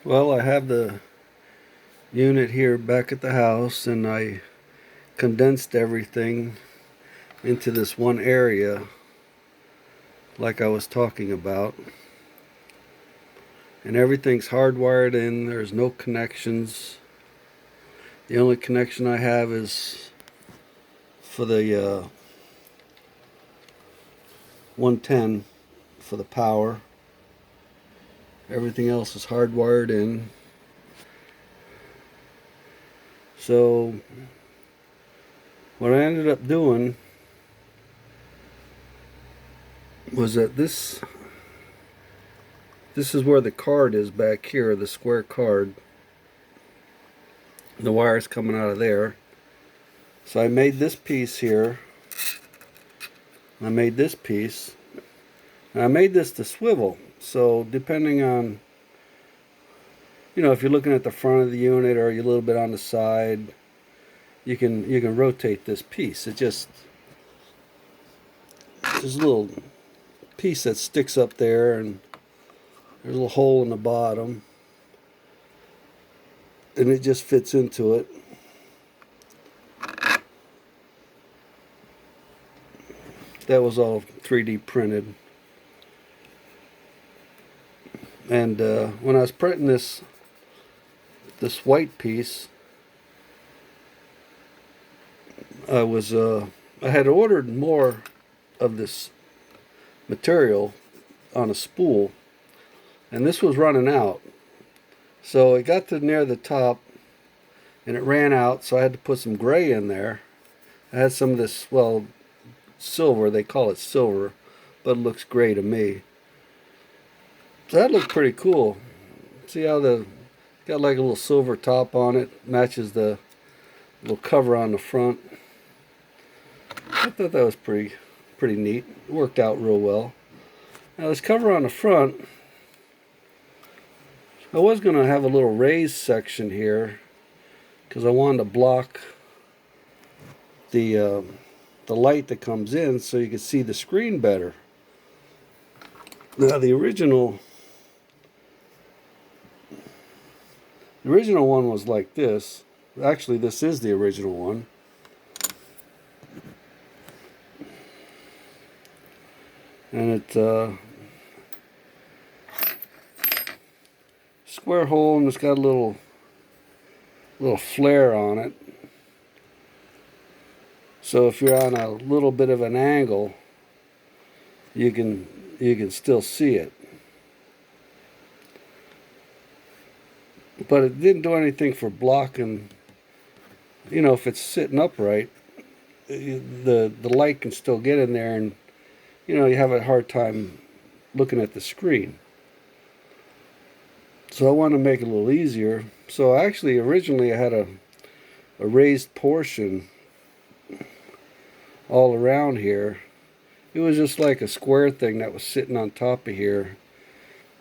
Well, I have the unit here back at the house, and I condensed everything into this one area like I was talking about. And everything's hardwired in, there's no connections. The only connection I have is for the 110 for the power. Everything else is hardwired in. So what I ended up doing was that this is where the card is back here, the square card. The wire's coming out of there. So I made this piece here. I made this piece. And I made this to swivel. So depending on, if you're looking at the front of the unit or you're a little bit on the side, you can rotate this piece. There's a little piece that sticks up there, and there's a little hole in the bottom, and it just fits into it. That was all 3D printed. And when I was printing this white piece, I had ordered more of this material on a spool, and this was running out. So it got to near the top, and it ran out, so I had to put some gray in there. I had some of this, well, silver, they call it silver, but it looks gray to me. So that looked pretty cool. See how got like a little silver top on it, matches the little cover on the front. I thought that was pretty neat. It worked out real well. Now this cover on the front, I was going to have a little raised section here because I wanted to block the light that comes in so you could see the screen better. Now the original one was like this. Actually, this is the original one. And it's square hole, and it's got a little flare on it. So if you're on a little bit of an angle, you can still see it. But it didn't do anything for blocking. If it's sitting upright, the light can still get in there, and you have a hard time looking at the screen. So I wanted to make it a little easier. So actually, originally I had a raised portion all around here. It was just like a square thing that was sitting on top of here,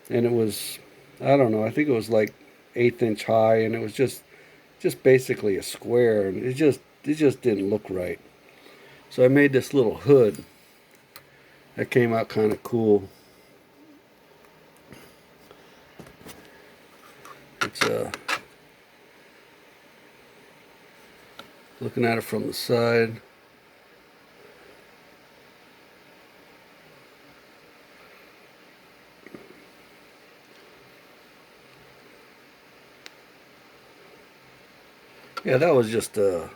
and it was, I don't know, I think it was like 1/8 inch high, and it was just basically a square, and it just didn't look right. So I made this little hood that came out kind of cool. It's looking at it from the side. Yeah, that was just a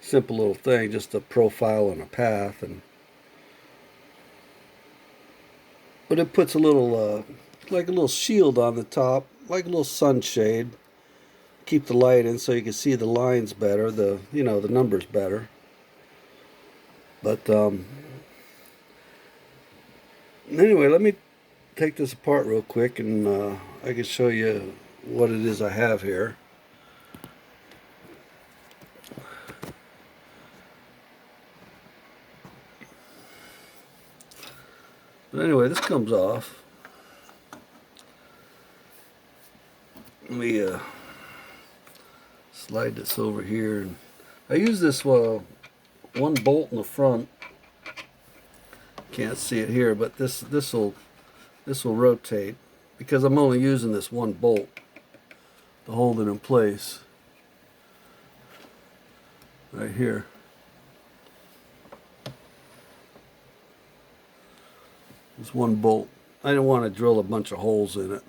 simple little thing, just a profile and a path, but it puts a little like a little shield on the top, like a little sunshade, keep the light in so you can see the lines better, the numbers better. But anyway, let me take this apart real quick, and I can show you what it is I have here. But anyway, this comes off. Let me slide this over here. And I use this one bolt in the front. Can't see it here, but this will rotate. because I'm only using this one bolt to hold it in place right here. This one bolt. I didn't want to drill a bunch of holes in it.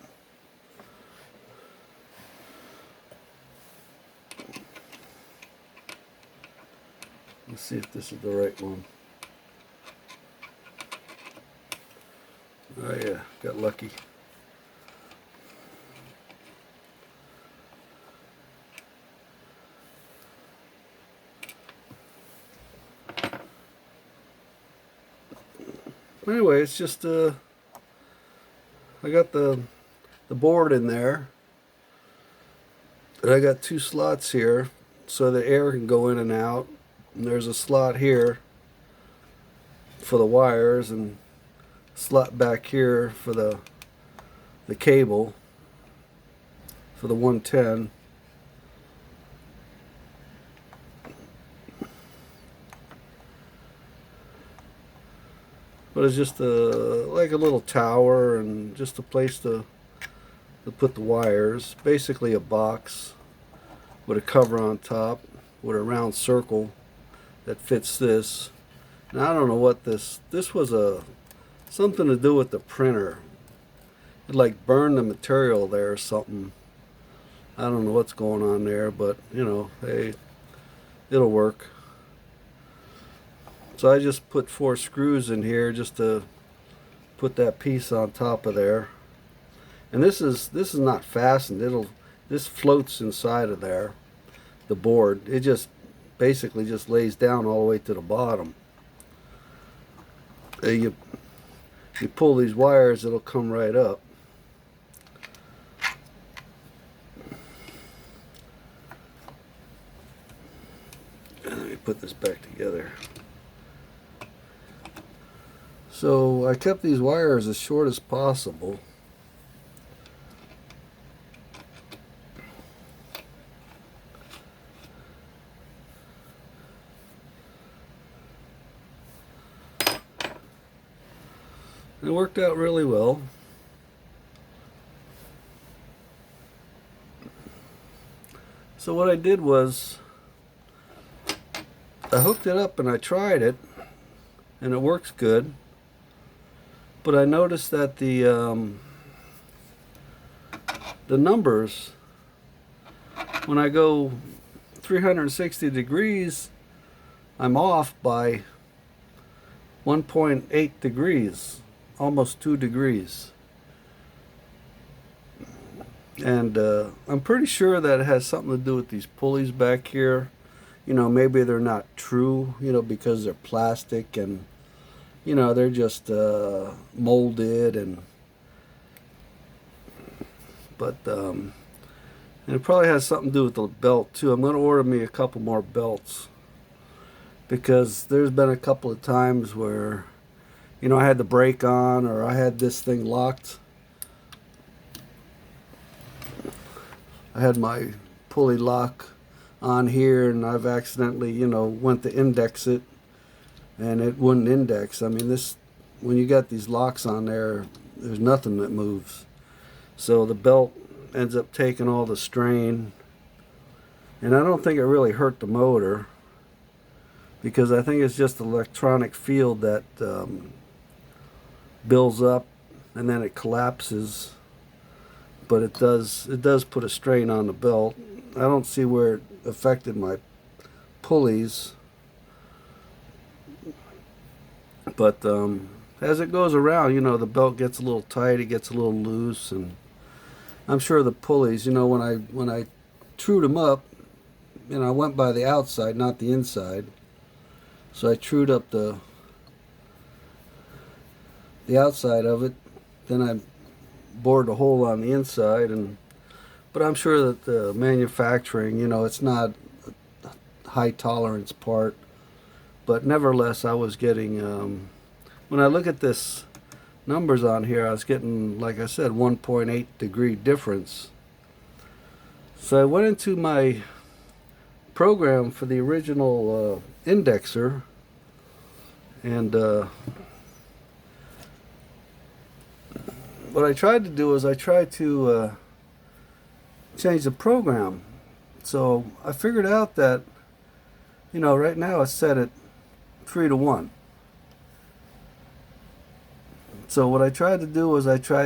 Let's see if this is the right one. Oh yeah, got lucky. Anyway, it's just I got the board in there, and I got two slots here so the air can go in and out, and there's a slot here for the wires and slot back here for the cable for the 110. But it's just like a little tower and just a place to put the wires. Basically a box with a cover on top with a round circle that fits this. Now I don't know what this was something to do with the printer. It like burned the material there or something. I don't know what's going on there, but you know, hey, it'll work. So I just put 4 screws in here just to put that piece on top of there. And this is not fastened. This floats inside of there, the board. It just basically just lays down all the way to the bottom. You pull these wires, it'll come right up. Let me put this back together. So I kept these wires as short as possible. It worked out really well. So what I did was I hooked it up and I tried it, and it works good. But I noticed that the numbers, when I go 360 degrees, I'm off by 1.8 degrees, almost 2 degrees. And I'm pretty sure that it has something to do with these pulleys back here. You know, maybe they're not true, you know, because they're plastic and, you know, they're just molded but and it probably has something to do with the belt too. I'm going to order me a couple more belts, because there's been a couple of times where, you know, I had the brake on or I had this thing locked. I had my pulley lock on here and I've accidentally, you know, went to index it and it wouldn't index. I mean, this, when you got these locks on there, there's nothing that moves. So the belt ends up taking all the strain. And I don't think it really hurt the motor, because I think it's just the electronic field that builds up and then it collapses. But it does put a strain on the belt. I don't see where it affected my pulleys. But as it goes around, you know, the belt gets a little tight, it gets a little loose, and I'm sure the pulleys, you know, when I trued them up, you know, I went by the outside, not the inside. So I trued up the outside of it, then I bored a hole on the inside, but I'm sure that the manufacturing, you know, it's not a high tolerance part, but nevertheless I was getting, when I look at this numbers on here, I was getting, like I said, 1.8 degree difference. So I went into my program for the original indexer, and what I tried to do is I tried to change the program. So I figured out that, right now it's set at 3 to 1. So what I tried to do was I took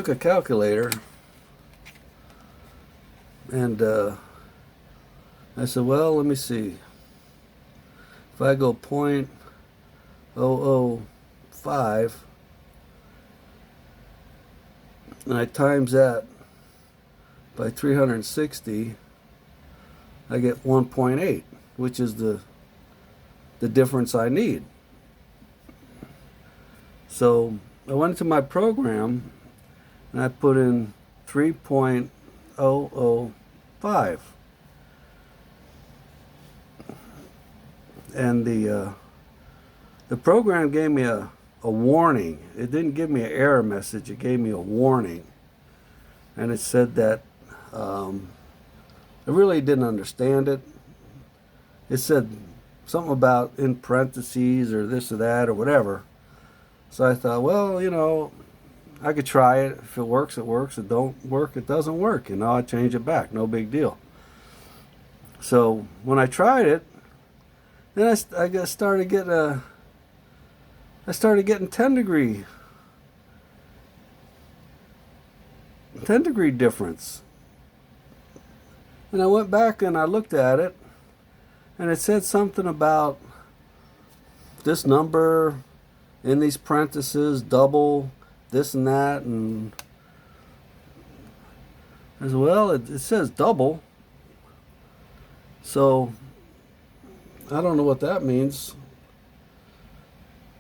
a calculator and I said, well, let me see. If I go 0.005 and I times that by 360, I get 1.8, which is the difference I need. So I went into my program and I put in 3.005, and the program gave me a warning. It didn't give me an error message, it gave me a warning, and it said that I really didn't understand it. It said something about in parentheses or this or that or whatever. So I thought, well, I could try it. If it works, it works. If it don't work, it doesn't work. I change it back. No big deal. So when I tried it, then I started getting 10 degree difference. And I went back and I looked at it, and it said something about this number in these parentheses, double, this and that, and I said, well, it says double, so I don't know what that means,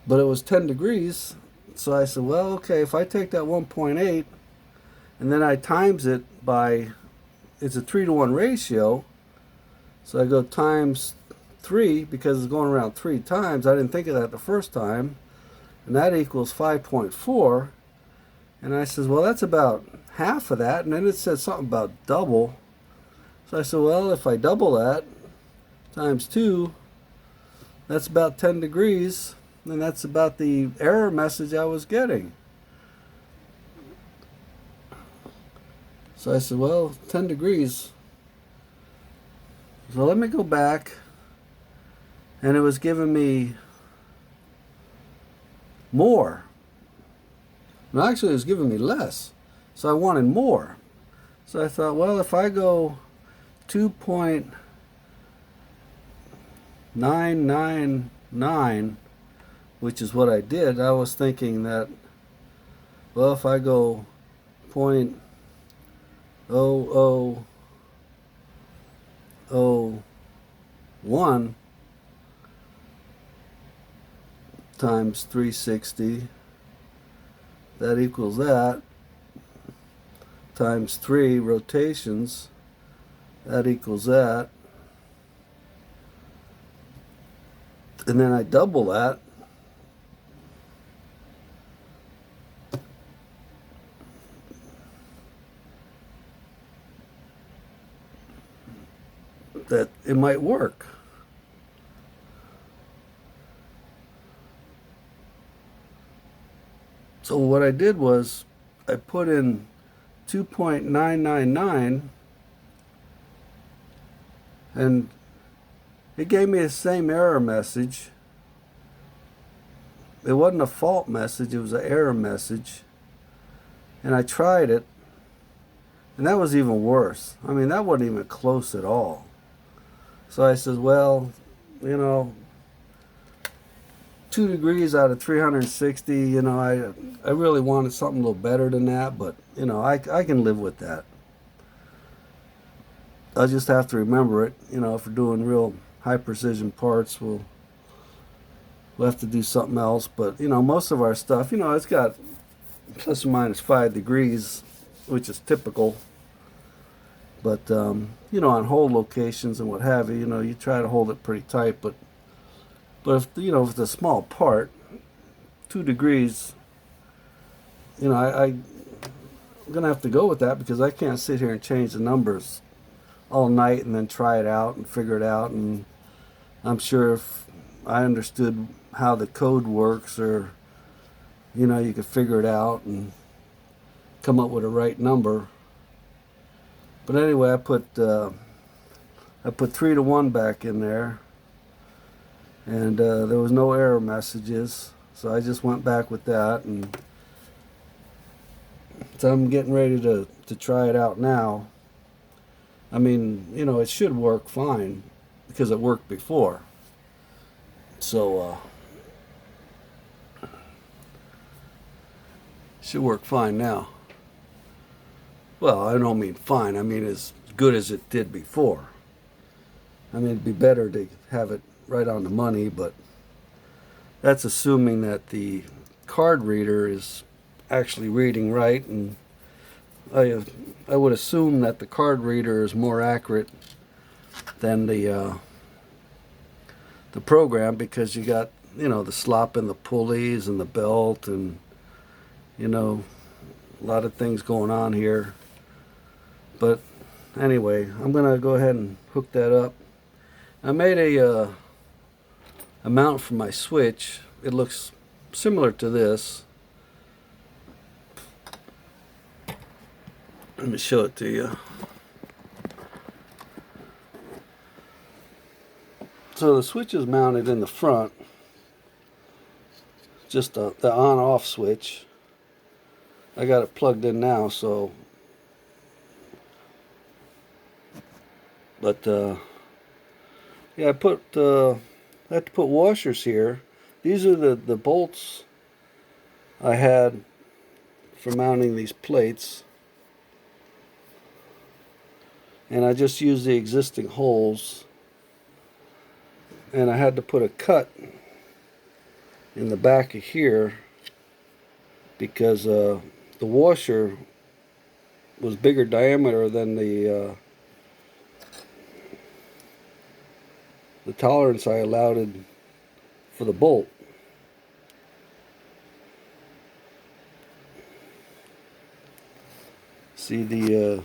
but it was 10 degrees, so I said, well, okay, if I take that 1.8 and then I times it by, it's a 3 to 1 ratio, so I go times 3 because it's going around 3 times. I didn't think of that the first time, and that equals 5.4. And I says, well, that's about half of that. And then it said something about double. So I said, well, if I double that times 2, that's about 10 degrees. And that's about the error message I was getting. So I said, well, 10 degrees. So let me go back. And it was giving me more. And actually, it was giving me less. So I wanted more. So I thought, well, if I go 2.999, which is what I did, I was thinking that, well, if I go 0.0001 times 360, that equals that, times 3 rotations, that equals that, and then I double that, that it might work. So what I did was I put in 2.999, and it gave me the same error message. It wasn't a fault message, it was an error message. And I tried it, and that was even worse. I mean, that wasn't even close at all. So I said, well, 2 degrees out of 360, I really wanted something a little better than that, but, I can live with that. I'll just have to remember it, if we're doing real high precision parts, we'll have to do something else. But, most of our stuff, it's got plus or minus 5 degrees, which is typical. But, on hold locations and what have you, you try to hold it pretty tight, but if, if it's a small part, 2 degrees, I'm going to have to go with that, because I can't sit here and change the numbers all night and then try it out and figure it out. And I'm sure if I understood how the code works, or you could figure it out and come up with a right number. But anyway, I put 3 to 1 back in there, and there was no error messages, so I just went back with that, and so I'm getting ready to try it out now. I mean, it should work fine because it worked before. So should work fine now. Well, I don't mean fine. I mean as good as it did before. I mean, it'd be better to have it right on the money, but that's assuming that the card reader is actually reading right, and I would assume that the card reader is more accurate than the program, because you got the slop in the pulleys and the belt, and a lot of things going on here. But anyway, I'm gonna go ahead and hook that up. I made a mount for my switch. It looks similar to this. Let me show it to you. So the switch is mounted in the front, just the on-off switch. I got it plugged in now, so but yeah, I had to put washers here. These are the bolts I had for mounting these plates, and I just used the existing holes, and I had to put a cut in the back of here because the washer was bigger diameter than the tolerance I allowed for the bolt. See the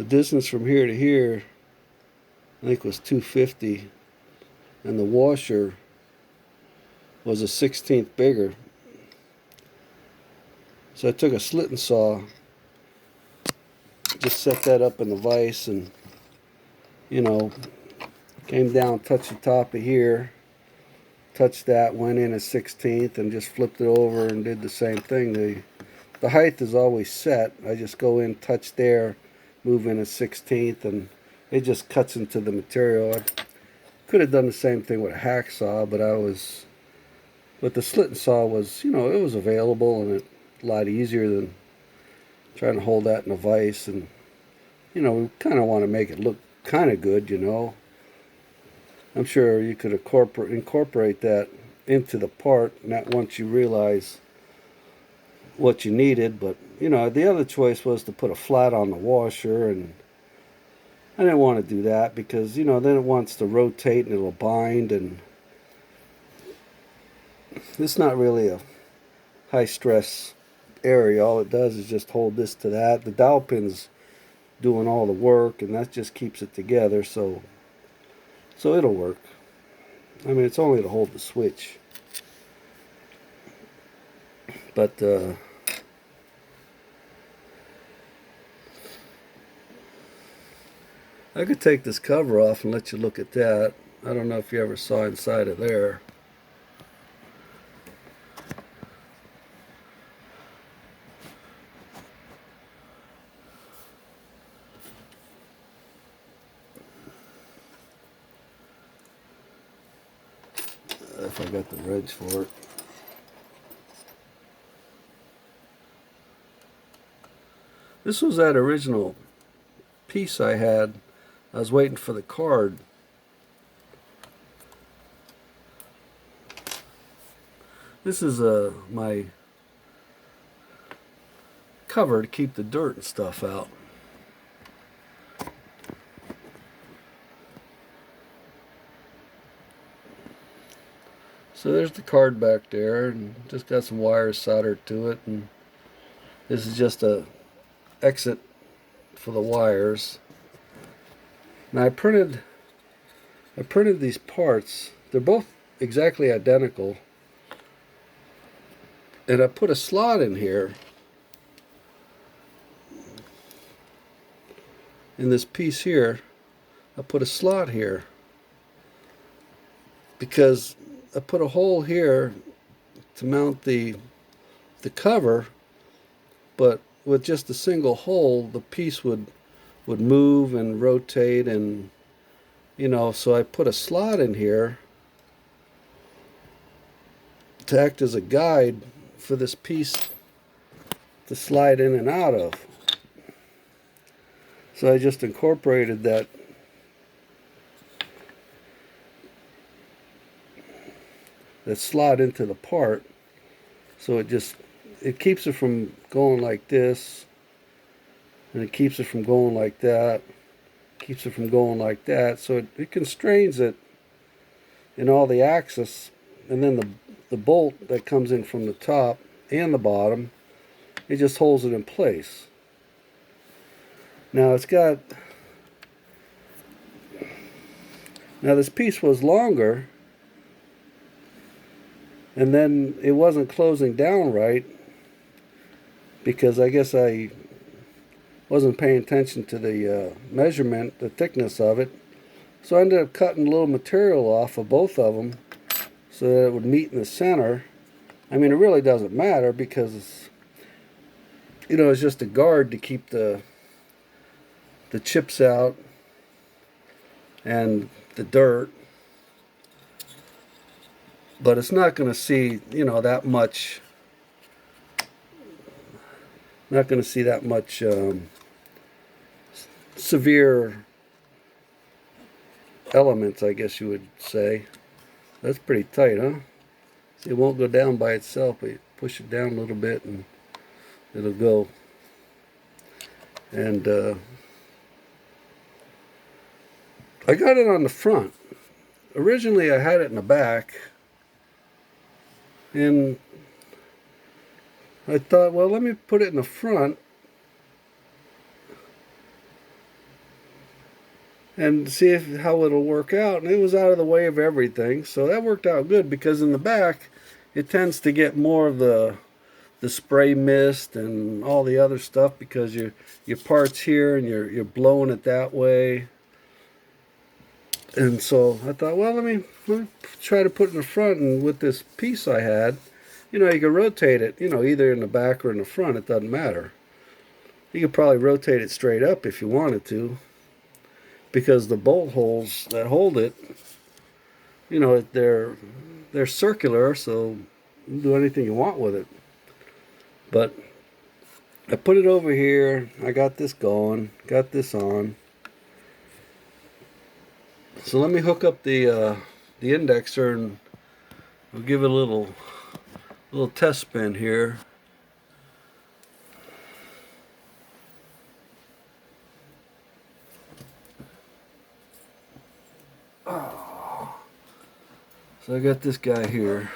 distance from here to here, I think, was 250, and the washer was a 1/16 bigger. So I took a slitting saw, just set that up in the vise, and came down, touched the top of here, touched that, went in a 1/16, and just flipped it over and did the same thing. The height is always set. I just go in, touch there, move in a 1/16, and it just cuts into the material. I could have done the same thing with a hacksaw, but the slitting saw was, it was available, and a lot easier than trying to hold that in a vise. And we kind of want to make it look kind of good. I'm sure you could incorporate that into the part, not once you realize what you needed. But the other choice was to put a flat on the washer, and I didn't want to do that because then it wants to rotate and it'll bind, and it's not really a high stress area. All it does is just hold this to that. The dowel pin's doing all the work, and that just keeps it together, so it'll work. I mean, it's only to hold the switch, but I could take this cover off and let you look at that. I don't know if you ever saw inside of there. If I got the wrench for it. This was that original piece I had. I was waiting for the card. This is my cover to keep the dirt and stuff out. So there's the card back there, and just got some wires soldered to it, and This is just a exit for the wires. Now I printed these parts. They're both exactly identical. And I put a slot in here in this piece here. I put a slot here because I put a hole here to mount the cover, but with just a single hole the piece would move and rotate, and so I put a slot in here to act as a guide for this piece to slide in and out of. So I just incorporated that slot into the part, so it keeps it from going like this, and it keeps it from going like that, keeps it from going like that, so it constrains it in all the axis. And then the bolt that comes in from the top and the bottom, it just holds it in place. Now this piece was longer, and then it wasn't closing down right because I guess I wasn't paying attention to the measurement, the thickness of it. So I ended up cutting a little material off of both of them so that it would meet in the center. I mean, it really doesn't matter because it's just a guard to keep the chips out and the dirt, but it's not going to see that much. Not going to see that much severe elements, I guess you would say. That's pretty tight, huh? See, it won't go down by itself, but you push it down a little bit and it'll go. And I got it on the front. Originally I had it in the back, and I thought, well, let me put it in the front and see how it'll work out. And it was out of the way of everything, so that worked out good, because in the back it tends to get more of the spray mist and all the other stuff because your part's here and you're blowing it that way. And so I thought, well, let me try to put it in the front, and with this piece I had, you can rotate it, either in the back or in the front. It doesn't matter. You could probably rotate it straight up if you wanted to, because the bolt holes that hold it, they're circular, so you can do anything you want with it. But I put it over here. I got this going, got this on. So let me hook up the indexer, and I'll give it a little test spin here. Oh. So I got this guy here.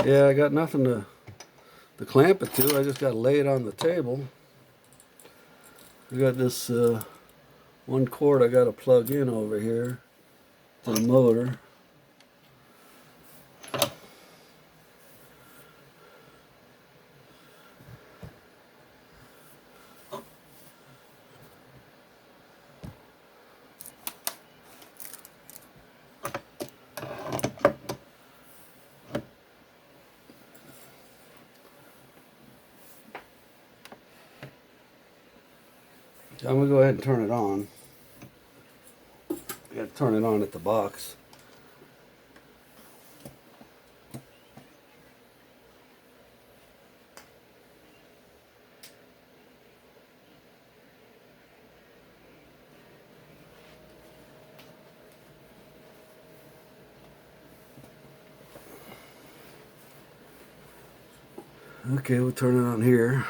Yeah, I got nothing to clamp it to. I just got to lay it on the table. I got this one cord I got to plug in over here to the motor. I'm going to go ahead and turn it on. I got to turn it on at the box. Okay, we'll turn it on here.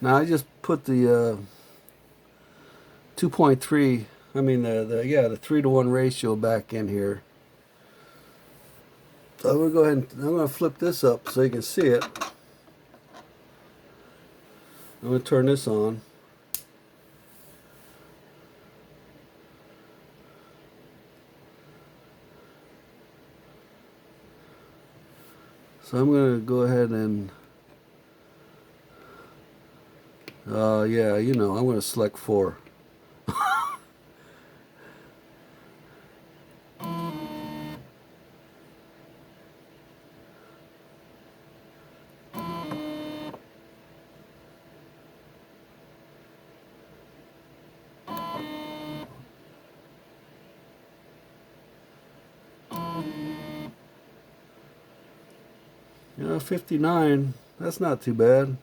Now I just put the 2.3, I mean the 3-to-1 ratio back in here. So I'm gonna go ahead and I'm gonna flip this up so you can see it. I'm gonna turn this on. So I'm gonna go ahead and yeah, you know, I'm gonna select 4. You know, 59, that's not too bad.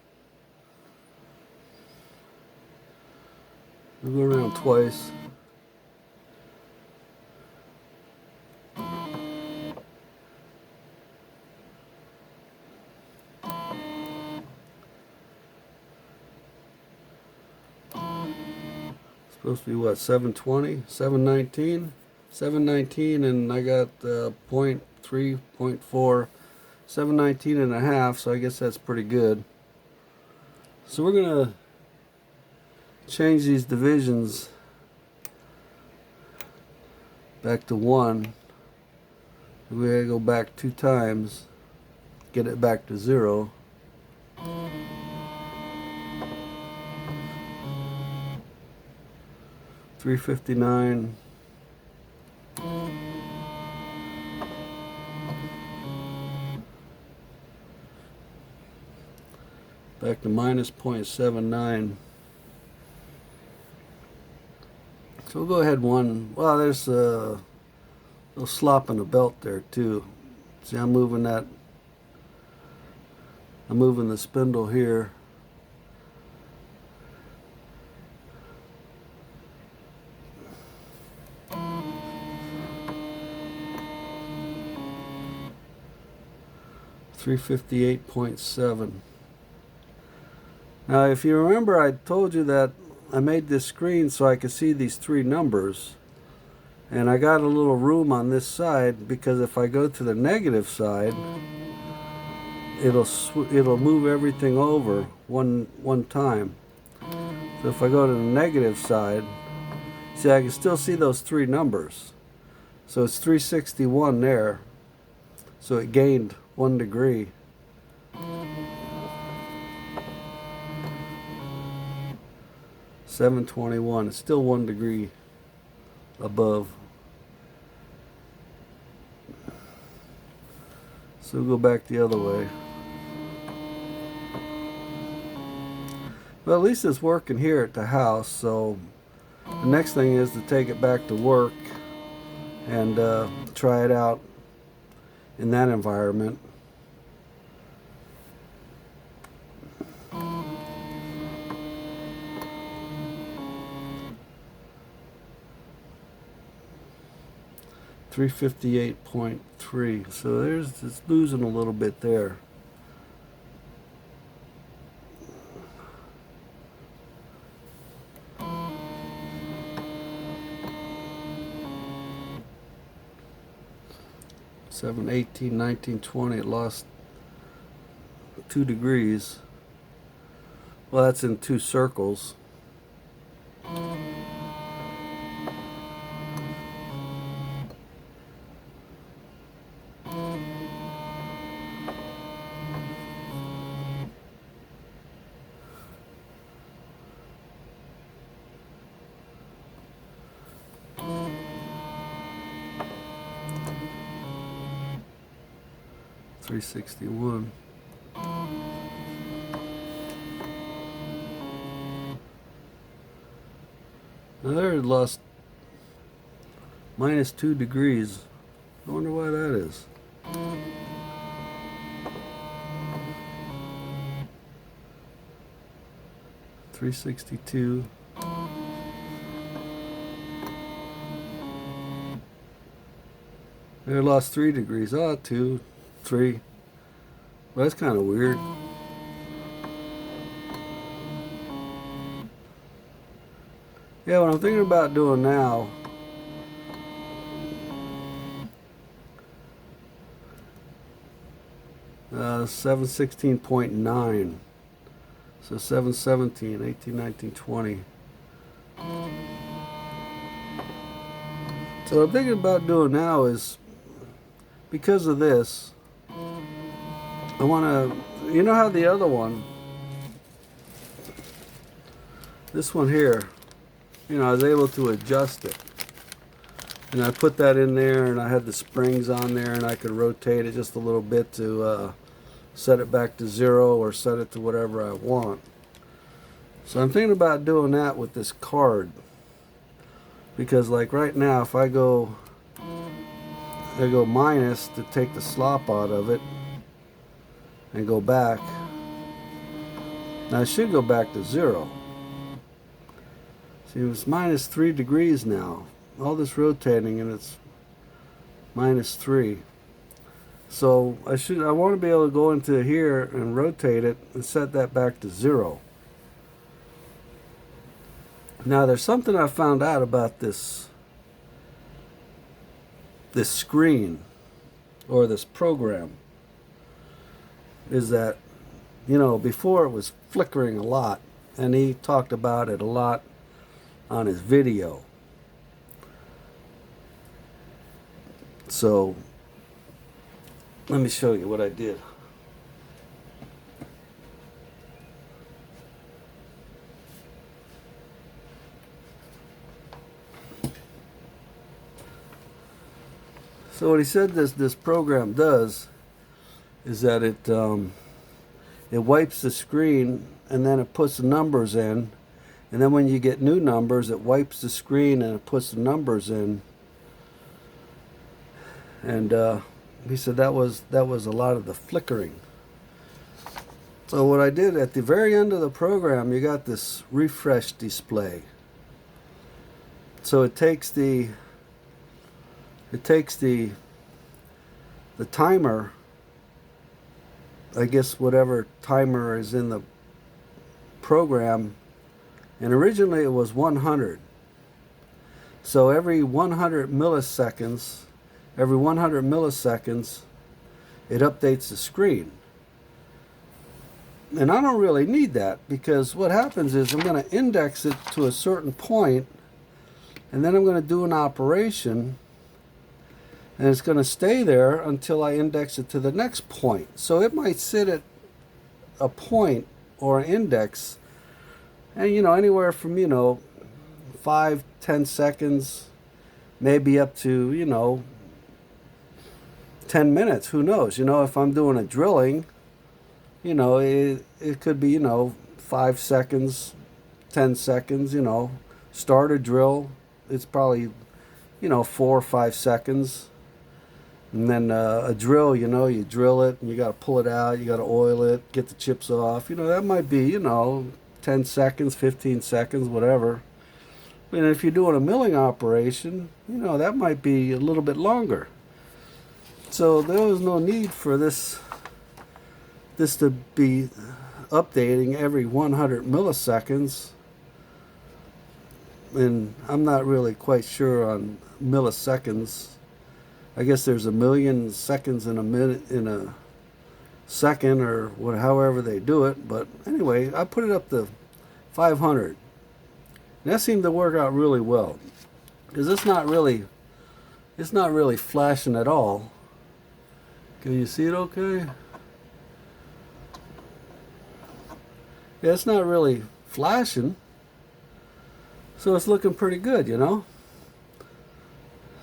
We'll go around twice. Supposed to be what, 720, 719, 719, and I got 0.3, 0.4, 719 and a half, so I guess that's pretty good. So we're gonna change these divisions back to 1. We gotta go back 2 times, get it back to 0. $3.59. Back to minus 0.79. So we'll go ahead one. Well, there's a little slop in the belt there too. See, I'm moving that. I'm moving the spindle here. $358.7. Now, if you remember, I told you that I made this screen so I could see these 3 numbers. And I got a little room on this side because if I go to the negative side, it'll move everything over one time. So if I go to the negative side, see, I can still see those 3 numbers. So it's 361 there. So it gained 1 degree. $721. It's still 1 degree above. So we'll go back the other way. Well, at least it's working here at the house. So the next thing is to take it back to work and try it out in that environment. $358.3. So it's losing a little bit there. $7, $18, $19, $20. It lost 2 degrees. Well, that's in 2 circles. $361. Now there it lost minus 2 degrees. I wonder why that is. $362. There lost 3 degrees. Oh, 2, 3. Well, that's kind of weird. Yeah, what I'm thinking about doing now, uh, 716.9. So 717, 18, 19, 20. So what I'm thinking about doing now is, because of this, I want to, you know how the other one, this one here, I was able to adjust it. And I put that in there, and I had the springs on there, and I could rotate it just a little bit to set it back to 0 or set it to whatever I want. So I'm thinking about doing that with this card. Because like right now, if I go minus to take the slop out of it and go back, now I should go back to 0. See, it's minus 3 degrees now. All this rotating, and it's minus 3. So I want to be able to go into here and rotate it and set that back to 0. Now there's something I found out about this screen, or this program, is that, before it was flickering a lot, and he talked about it a lot on his video. So let me show you what I did. So what he said this program does is that it wipes the screen, and then it puts the numbers in, and then when you get new numbers, it wipes the screen and it puts the numbers in. And he said that was a lot of the flickering. So what I did at the very end of the program, you got this refresh display. So it takes the timer, I guess whatever timer is in the program, and originally it was 100. So every 100 milliseconds, it updates the screen. And I don't really need that, because what happens is I'm going to index it to a certain point, and then I'm going to do an operation, and it's going to stay there until I index it to the next point. So it might sit at a point or an index, and anywhere from 5-10 seconds, maybe up to 10 minutes. Who knows? If I'm doing a drilling, it could be 5 seconds, 10 seconds. Start a drill, it's probably 4 or 5 seconds. And then a drill, you drill it, and you got to pull it out, you got to oil it, get the chips off. That might be 10 seconds, 15 seconds, whatever. And if you're doing a milling operation, that might be a little bit longer. So there was no need for this to be updating every 100 milliseconds. And I'm not really quite sure on milliseconds. I guess there's 1 million seconds in a minute, in a second, or however they do it. But anyway, I put it up to 500. And that seemed to work out really well, because it's not really flashing at all. Can you see it okay? Yeah, it's not really flashing. So it's looking pretty good,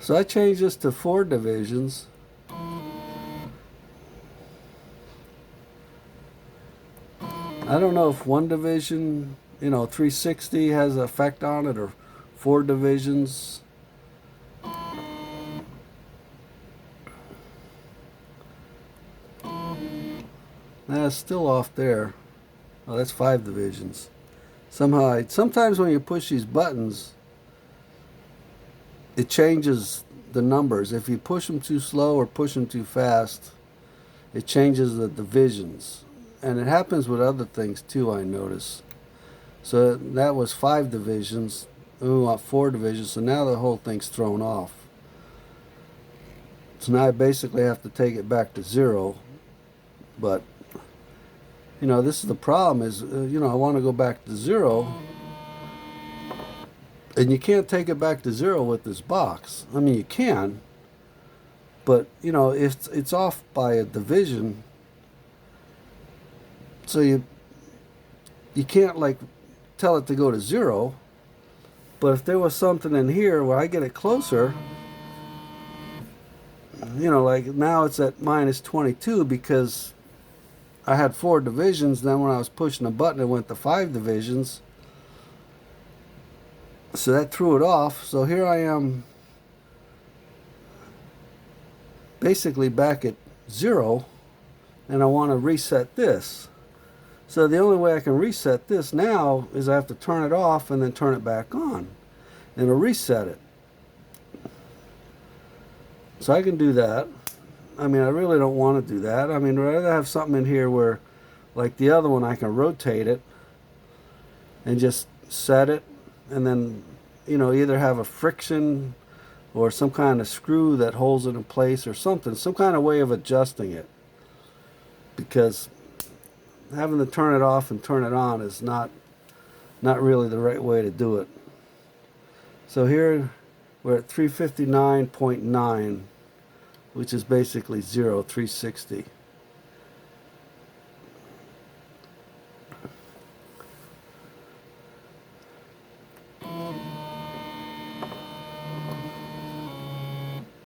So I changed this to 4 divisions. I don't know if 1 division, 360 has an effect on it, or 4 divisions. That's still off there. Oh, that's 5 divisions. Sometimes when you push these buttons, it changes the numbers. If you push them too slow or push them too fast, it changes the divisions. And it happens with other things too, I notice. So that was 5 divisions, and we want 4 divisions, so now the whole thing's thrown off. So now I basically have to take it back to 0, but you know, this is the problem is, you know, I want to go back to 0, and you can't take it back to 0 with this box. I mean, you can, but you know, if it's off by a division, so you can't like tell it to go to 0. But if there was something in here where I get it closer, you know, like now it's at minus 22 because I had 4 divisions. Then when I was pushing the button, it went to 5 divisions. So that threw it off. So here I am basically back at 0, and I want to reset this. So the only way I can reset this now is I have to turn it off and then turn it back on, and it'll reset it. So I can do that. I mean, I really don't want to do that. I mean, I'd rather have something in here where, like the other one, I can rotate it and just set it, and then, you know, either have a friction or some kind of screw that holds it in place or something, some kind of way of adjusting it. Because having to turn it off and turn it on is not really the right way to do it. So here we're at 359.9, which is basically 0, 360.